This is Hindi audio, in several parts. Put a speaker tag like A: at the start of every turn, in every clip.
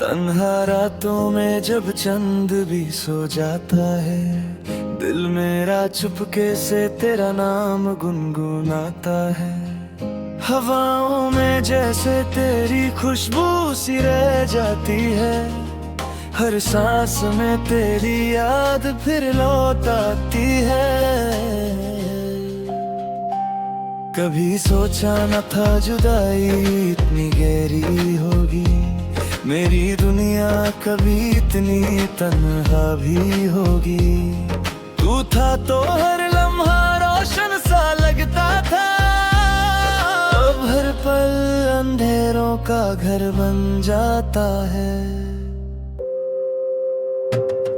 A: तन्हा रातों में जब चंद भी सो जाता है, दिल मेरा चुपके से तेरा नाम गुनगुनाता है। हवाओं में जैसे तेरी खुशबू सी रह जाती है, हर सांस में तेरी याद फिर लौट आती है। कभी सोचा न था जुदाई इतनी गहरी होगी, मेरी दुनिया कभी इतनी तन्हा भी होगी। तू था तो हर लम्हा रोशन सा लगता था, अब हर पल अंधेरों का घर बन जाता है।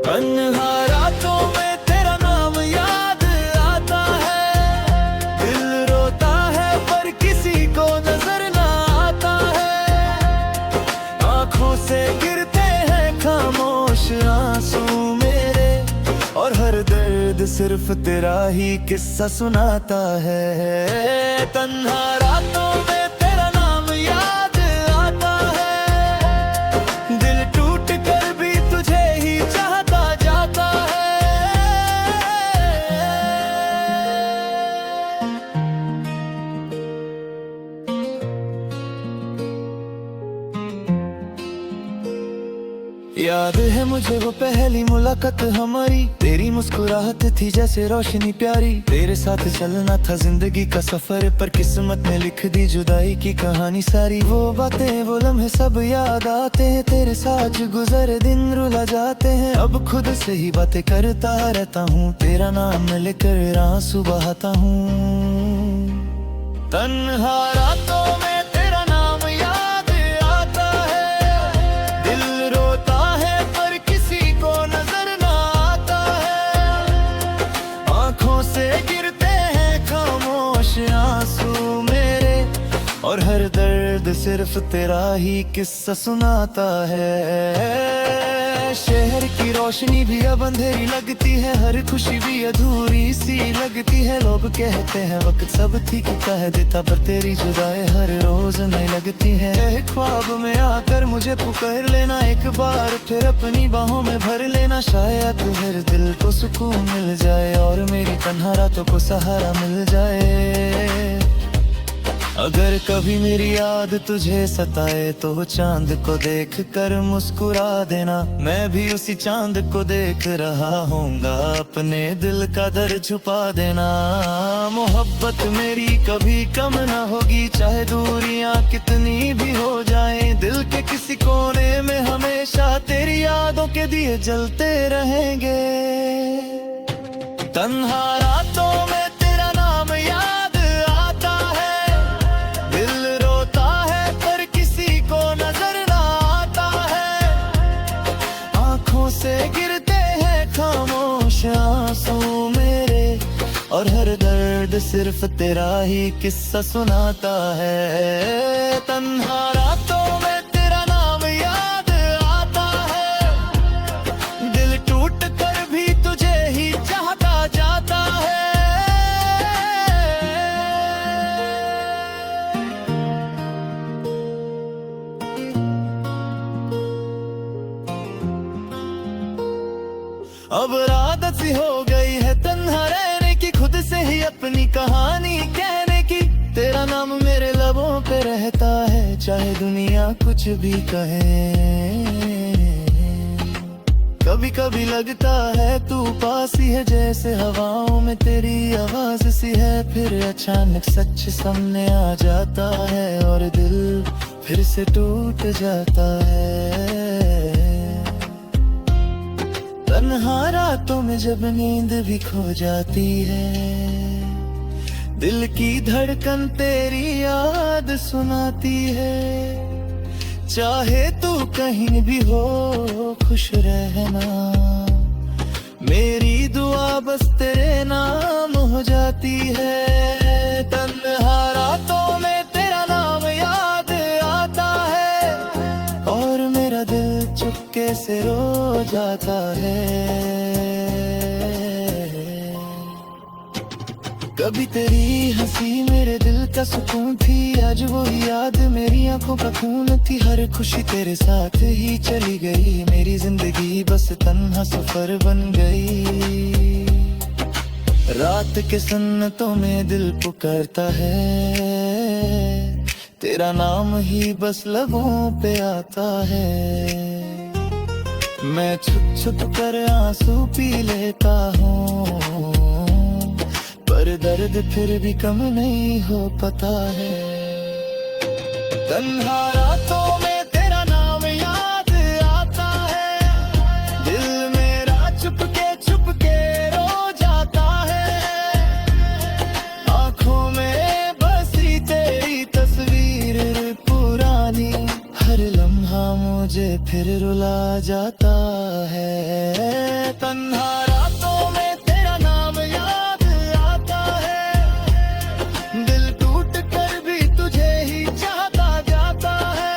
A: तन्हा रातों में तेरा नाम याद आता है, दिल रोता है पर किसी को नजर ना आता है। आंखों से गिरते हैं खामोश आंसू मेरे, और हर दर्द सिर्फ तेरा ही किस्सा सुनाता है। तन्हा रातों में तेरा नाम याद आता है, दिल टूट कर भी तुझे ही चाहता जाता है। याद है मुझे वो पहली मुलाकात हमारी, तेरी मुस्कुराहट थी जैसे रोशनी प्यारी। तेरे साथ चलना था जिंदगी का सफर, पर किस्मत ने लिख दी जुदाई की कहानी सारी। वो बातें वो लम्हे सब याद आते हैं, तेरे साथ गुजरे दिन रुला जाते हैं। अब खुद से ही बातें करता रहता हूँ, तेरा नाम लेकर आंसू बहाता हूँ। तन्हा रातों में तेरा नाम याद आता है, दिल रोता है पर किसी को नजर ना आता है। आंखों से गिरते हैं खामोश आंसू मेरे, और हर दर्द सिर्फ तेरा ही किस्सा सुनाता है। शहर की रोशनी भी अब अंधेरी लगती है, हर खुशी भी अधूरी सी लगती है। लोग कहते हैं वक्त सब ठीक कह देता, पर तेरी जुदाई हर रोज नहीं लगती है। ख्वाब में आकर मुझे पुकार लेना एक बार, फिर अपनी बाहों में भर लेना। शायद हर दिल को सुकून मिल जाए, और मेरी तन्हा रातों को सहारा मिल जाए। अगर कभी मेरी याद तुझे सताए, तो चांद को देख कर मुस्कुरा देना। मैं भी उसी चांद को देख रहा होऊंगा, अपने दिल का दर्द छुपा देना। मोहब्बत मेरी कभी कम ना होगी, चाहे दूरियां कितनी भी हो जाएं। दिल के किसी कोने में हमेशा तेरी यादों के दिए जलते रहेंगे। तन्हा रातों में तेरा नाम याद आता है, दिल रोता है पर किसी को नजर ना आता है। आंखों से गिरते हैं खामोश आंसू मेरे, और हर दर्द सिर्फ तेरा ही किस्सा सुनाता है। तन्हा रातों में तेरा नाम याद आता है, दिल टूट कर भी तुझे ही चाहता जाता है। अब आदत सी हो गई है तन्हा रहने की, खुद से ही अपनी कहानी कहने की। तेरा नाम मेरे लबों पे रहता है, चाहे दुनिया कुछ भी कहे। कभी कभी लगता है तू पास ही है, जैसे हवाओं में तेरी आवाज सी है। फिर अचानक सच सामने आ जाता है, और दिल फिर से टूट जाता है। तन्हा रातों में जब नींद भी खो जाती है, दिल की धड़कन तेरी याद सुनाती है। चाहे तू कहीं भी हो खुश रहना, मेरी दुआ बस तेरे नाम हो जाती है। तन्हा रातों में तेरा नाम याद आता है, और मेरा दिल चुपके से रो जाता है। कभी तेरी हंसी मेरे दिल का सुकून थी, आज वो ही याद मेरी आंखों का खून थी। हर खुशी तेरे साथ ही चली गई, मेरी जिंदगी बस तन्हा सफर बन गई। रात के सन्नतों में दिल पुकारता है, तेरा नाम ही बस लबों पे आता है। मैं छुप छुप कर आंसू पी लेता हूँ, पर दर्द फिर भी कम नहीं हो पाता है। तन्हा रातों में तेरा नाम याद आता है, दिल मेरा चुप के रो जाता है। आंखों में बसी तेरी तस्वीर पुरानी, हर लम्हा मुझे फिर रुला जाता है। तन्हा रातों में तेरा नाम याद आता है, दिल टूट कर भी तुझे ही चाहता जाता है।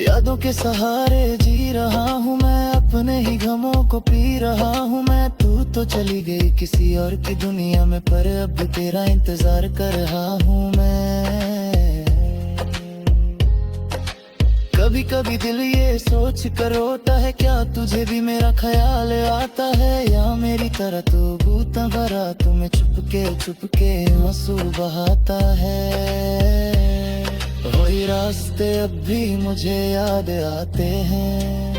A: यादों के सहारे जी रहा हूँ मैं, अपने ही गमों को पी रहा हूँ मैं। तू तो चली गई किसी और की दुनिया में, पर अब भी तेरा इंतजार कर रहा हूँ मैं। कभी कभी दिल ये सोच कर रोता है, क्या तुझे भी मेरा ख्याल आता है, या मेरी तरह तू भूता भरा तुम्हें चुपके आंसू बहाता है। वही रास्ते अब भी मुझे याद आते हैं,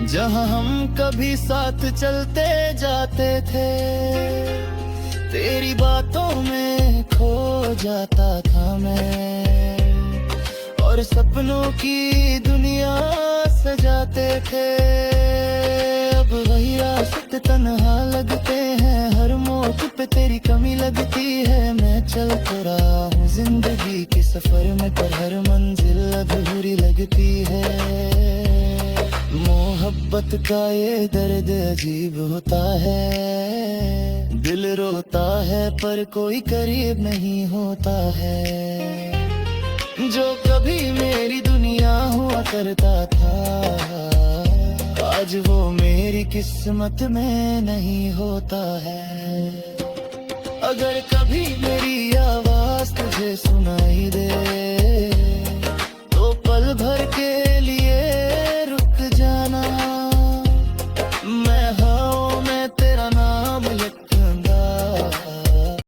A: जहाँ हम कभी साथ चलते जाते थे। तेरी बातों में खो जाता था मैं, और सपनों की दुनिया सजाते थे। अब वही रास्ते तन्हा लगते हैं, हर मोड़ पे तेरी कमी लगती है। मैं चल तो रहा हूँ जिंदगी के सफर में, पर हर मंजिल अधूरी लगती है। मोहब्बत का ये दर्द अजीब होता है, दिल रोता है पर कोई करीब नहीं होता है। जो कभी मेरी दुनिया हुआ करता था, आज वो मेरी किस्मत में नहीं होता है। अगर कभी मेरी आवाज तुझे सुनाई दे, तो पल भर के